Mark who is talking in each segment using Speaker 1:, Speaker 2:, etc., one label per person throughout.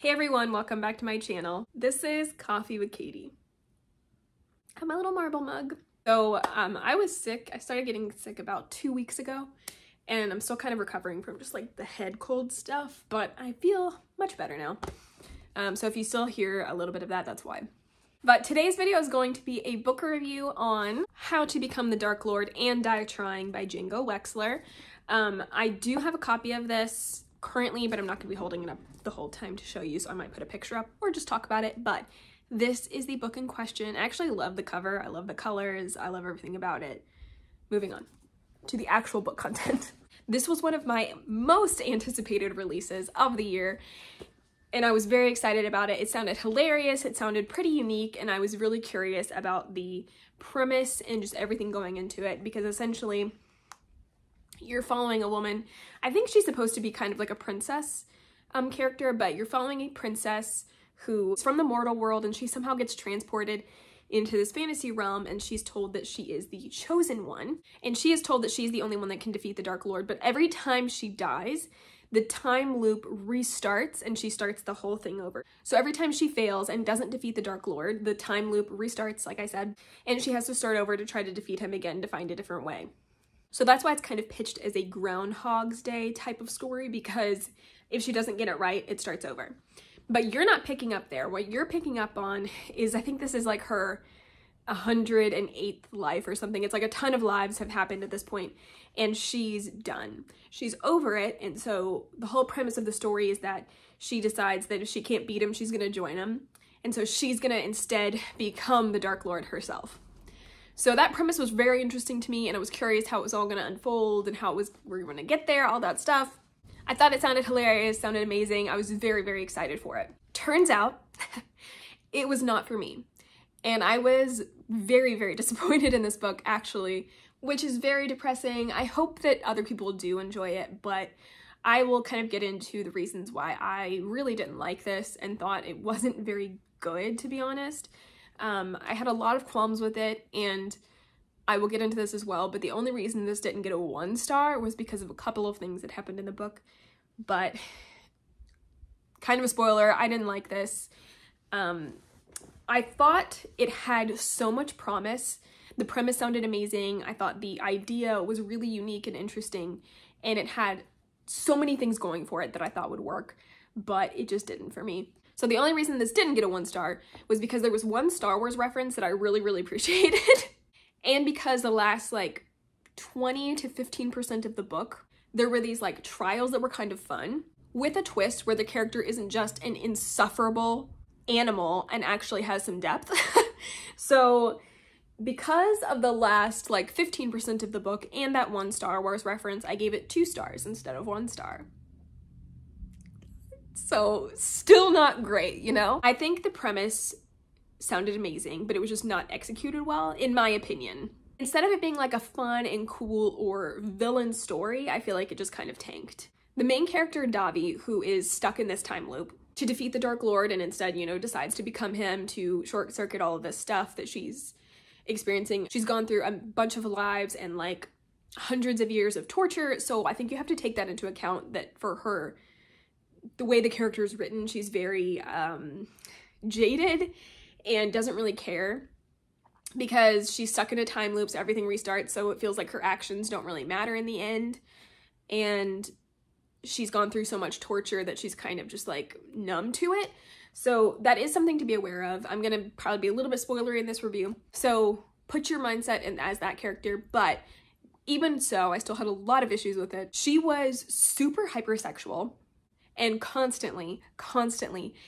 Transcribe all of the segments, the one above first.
Speaker 1: Hey everyone, welcome back to my channel. This is Coffee with Katie. I have my little marble mug. So I was sick. I started getting sick about 2 weeks ago and I'm still kind of recovering from just like the head cold stuff, but I feel much better now. So if you still hear a little bit of that, that's why. But today's video is going to be a book review on How to Become the Dark Lord and Die Trying by Django Wexler. I do have a copy of this currently, but I'm not going to be holding it up the whole time to show you, so I might put a picture up or just talk about it. But this is the book in question. I actually love the cover. I love the colors. I love everything about it. Moving on to the actual book content. This was one of my most anticipated releases of the year, and I was very excited about it. It sounded hilarious. It sounded pretty unique, and I was really curious about the premise and just everything going into it, because essentially you're following a woman. I think she's supposed to be kind of like a princess character, but you're following a princess who's from the mortal world, and she somehow gets transported into this fantasy realm, and she's told that she is the chosen one, and she is told that she's the only one that can defeat the Dark Lord. But every time she dies, the time loop restarts and she starts the whole thing over. So every time she fails and doesn't defeat the Dark Lord, the time loop restarts, like I said, and she has to start over to try to defeat him again to find a different way. So that's why it's kind of pitched as a Groundhog's Day type of story, because if she doesn't get it right, it starts over. But you're not picking up there. What you're picking up on is, I think this is like her 108th life or something. It's like a ton of lives have happened at this point, and she's done. She's over it, and so the whole premise of the story is that she decides that if she can't beat him, she's gonna join him. And so she's gonna instead become the Dark Lord herself. So that premise was very interesting to me, and I was curious how it was all gonna unfold and how we're gonna get there, all that stuff. I thought it sounded hilarious, sounded amazing. I was very, very excited for it. Turns out, it was not for me. And I was very, very disappointed in this book, actually, which is very depressing. I hope that other people do enjoy it, but I will kind of get into the reasons why I really didn't like this and thought it wasn't very good, to be honest. I had a lot of qualms with it, and I will get into this as well, but the only reason this didn't get a 1 star was because of a couple of things that happened in the book. But kind of a spoiler, I didn't like this. I thought it had so much promise. The premise sounded amazing. I thought the idea was really unique and interesting, and it had so many things going for it that I thought would work, but it just didn't for me. So the only reason this didn't get a 1 star was because there was one Star Wars reference that I really, really appreciated. And because the last like 20 to 15% of the book, there were these like trials that were kind of fun, with a twist where the character isn't just an insufferable animal and actually has some depth. So because of the last like 15% of the book and that one Star Wars reference, I gave it 2 stars instead of 1 star. So still not great, you know? I think the premise sounded amazing, but it was just not executed well, in my opinion. Instead of it being like a fun and cool or villain story, I feel like it just kind of tanked. The main character, Davi, who is stuck in this time loop to defeat the Dark Lord and instead, you know, decides to become him to short circuit all of this stuff that she's experiencing. She's gone through a bunch of lives and like hundreds of years of torture, so I think you have to take that into account, that for her, the way the character is written, she's very jaded and doesn't really care, because she's stuck in a time loop, so everything restarts, so it feels like her actions don't really matter in the end, and she's gone through so much torture that she's kind of just like numb to it. So that is something to be aware of. I'm gonna probably be a little bit spoilery in this review, so put your mindset in as that character. But even so, I still had a lot of issues with it. She was super hypersexual and constantly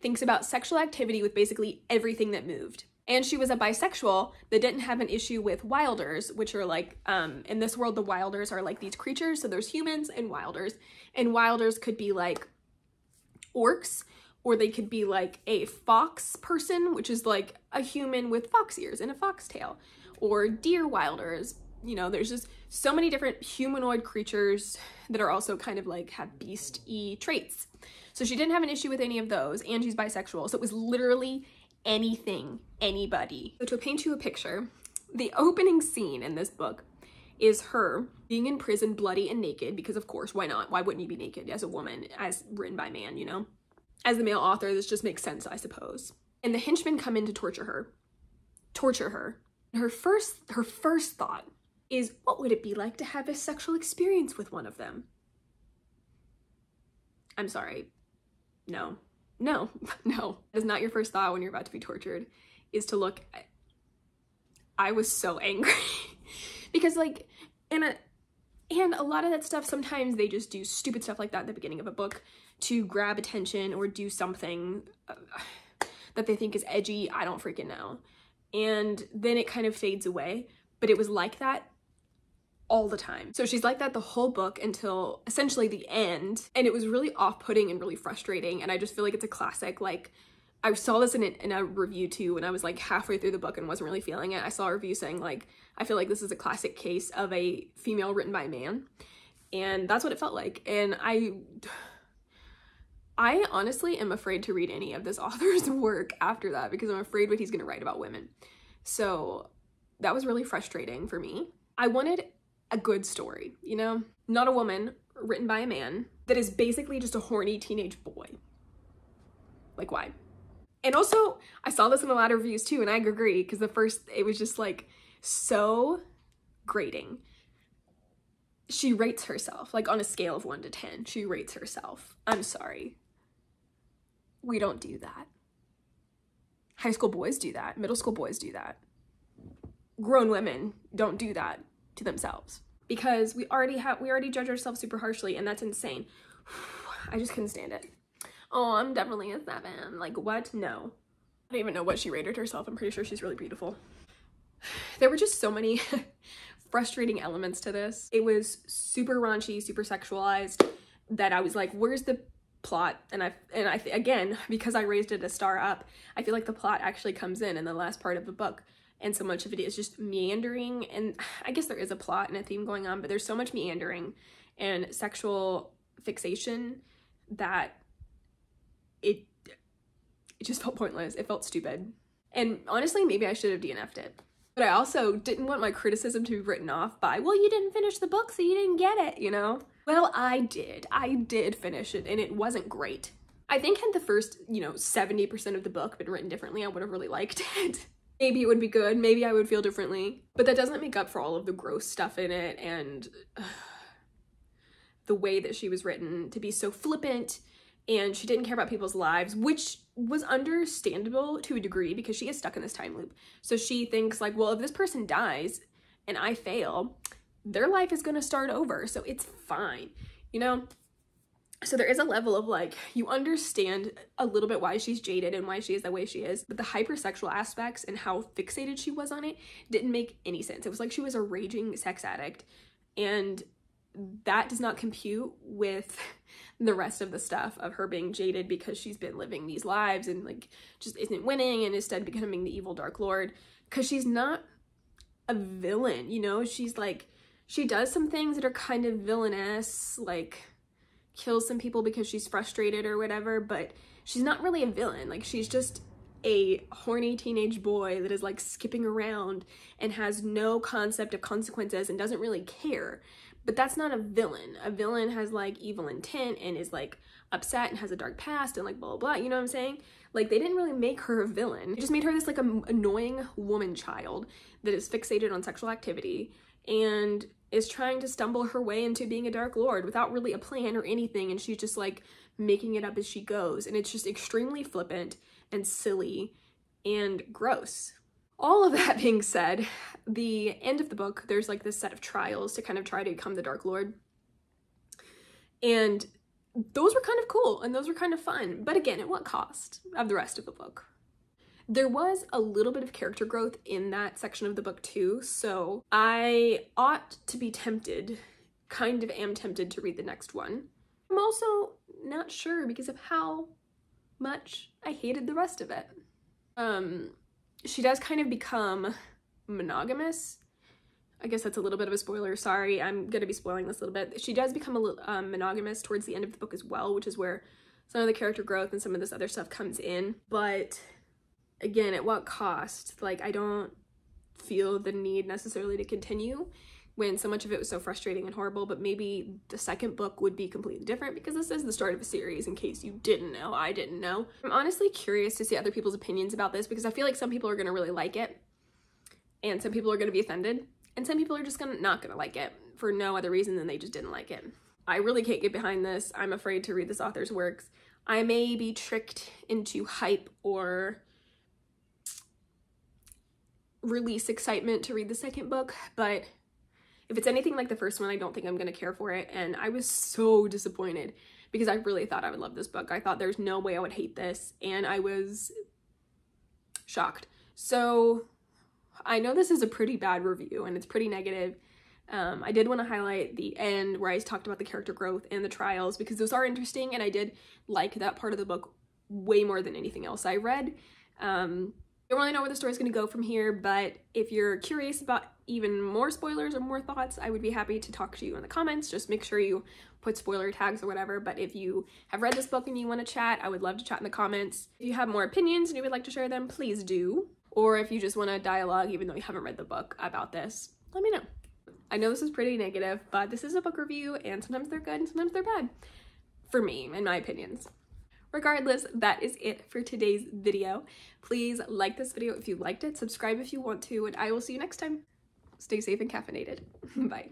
Speaker 1: thinks about sexual activity with basically everything that moved. And she was a bisexual that didn't have an issue with wilders, which are like, in this world, the wilders are like these creatures. So there's humans and wilders could be like orcs, or they could be like a fox person, which is like a human with fox ears and a fox tail, or deer wilders. You know, there's just so many different humanoid creatures that are also kind of like have beast-y traits. So she didn't have an issue with any of those, and she's bisexual. So it was literally anything, anybody. So to paint you a picture, the opening scene in this book is her being in prison bloody and naked, because of course, why not? Why wouldn't you be naked as a woman, as written by man, you know? As the male author, this just makes sense, I suppose. And the henchmen come in to torture her. Her first thought is, what would it be like to have a sexual experience with one of them? I'm sorry. No. No. No. That is not your first thought when you're about to be tortured, is to look. I was so angry. Because like, and a lot of that stuff, sometimes they just do stupid stuff like that at the beginning of a book to grab attention or do something that they think is edgy. I don't freaking know. And then it kind of fades away. But it was like that all the time. So she's like that the whole book until essentially the end. And it was really off-putting and really frustrating. And I just feel like it's a classic. Like, I saw this in a review too when I was like halfway through the book and wasn't really feeling it. I saw a review saying like, I feel like this is a classic case of a female written by a man. And that's what it felt like. And I honestly am afraid to read any of this author's work after that because I'm afraid what he's gonna write about women. So that was really frustrating for me. I wanted a good story, you know? Not a woman written by a man that is basically just a horny teenage boy. Like, why? And also, I saw this in a lot of reviews too, and I agree, because it was just like so grating. She rates herself, like on a scale of 1 to 10, she rates herself. I'm sorry. We don't do that. High school boys do that. Middle school boys do that. Grown women don't do that to themselves. Because we already judge ourselves super harshly, and that's insane. I just couldn't stand it. Oh, I'm definitely a 7. Like, what? No. I don't even know what she rated herself. I'm pretty sure she's really beautiful. There were just so many frustrating elements to this. It was super raunchy, super sexualized, that I was like, where's the plot? And again, because I raised it a star up, I feel like the plot actually comes in the last part of the book. And so much of it is just meandering. And I guess there is a plot and a theme going on, but there's so much meandering and sexual fixation that it just felt pointless. It felt stupid. And honestly, maybe I should have DNF'd it. But I also didn't want my criticism to be written off by, well, you didn't finish the book, so you didn't get it, you know? Well, I did. I did finish it, and it wasn't great. I think had the first, 70% of the book been written differently, I would have really liked it. Maybe it would be good. Maybe I would feel differently. But that doesn't make up for all of the gross stuff in it and the way that she was written to be so flippant, and she didn't care about people's lives, which was understandable to a degree because she is stuck in this time loop. So she thinks like, well, if this person dies and I fail, their life is going to start over. So it's fine, you know? So there is a level of like, you understand a little bit why she's jaded and why she is the way she is, but the hypersexual aspects and how fixated she was on it didn't make any sense. It was like she was a raging sex addict, and that does not compute with the rest of the stuff of her being jaded because she's been living these lives and like just isn't winning and instead becoming the evil Dark Lord, because she's not a villain, you know? She's like, she does some things that are kind of villainous, like kills some people because she's frustrated or whatever, but she's not really a villain. Like, she's just a horny teenage boy that is like skipping around and has no concept of consequences and doesn't really care. But that's not a villain. A villain has like evil intent and is like upset and has a dark past and like blah, blah, blah. You know what I'm saying? Like, they didn't really make her a villain. They just made her this like annoying woman child that is fixated on sexual activity and is trying to stumble her way into being a Dark Lord without really a plan or anything. And she's just like making it up as she goes. And it's just extremely flippant and silly and gross. All of that being said, the end of the book, there's like this set of trials to kind of try to become the Dark Lord. And those were kind of cool and those were kind of fun. But again, at what cost of the rest of the book? There was a little bit of character growth in that section of the book too, so I ought to be tempted, kind of am tempted to read the next one. I'm also not sure because of how much I hated the rest of it. She does kind of become monogamous. I guess that's a little bit of a spoiler, sorry, I'm gonna be spoiling this a little bit. She does become a little monogamous towards the end of the book as well, which is where some of the character growth and some of this other stuff comes in, but again, at what cost? Like, I don't feel the need necessarily to continue when so much of it was so frustrating and horrible, but maybe the second book would be completely different because this is the start of a series, in case you didn't know. I didn't know. I'm honestly curious to see other people's opinions about this because I feel like some people are going to really like it and some people are going to be offended and some people are just not going to like it for no other reason than they just didn't like it. I really can't get behind this. I'm afraid to read this author's works. I may be tricked into hype or release excitement to read the second book, but if it's anything like the first one, I don't think I'm going to care for it. And I was so disappointed because I really thought I would love this book. I thought there's no way I would hate this, and I was shocked. So I know this is a pretty bad review and it's pretty negative. I did want to highlight the end where I talked about the character growth and the trials because those are interesting, and I did like that part of the book way more than anything else I read. Don't really know where the story's going to go from here, but if you're curious about even more spoilers or more thoughts, I would be happy to talk to you in the comments. Just make sure you put spoiler tags or whatever. But if you have read this book and you want to chat, I would love to chat in the comments. If you have more opinions and you would like to share them, please do. Or if you just want to dialogue, even though you haven't read the book about this, let me know. I know this is pretty negative, but this is a book review, and sometimes they're good and sometimes they're bad. For me, in my opinions. Regardless, that is it for today's video. Please like this video if you liked it, subscribe if you want to, and I will see you next time. Stay safe and caffeinated. Bye.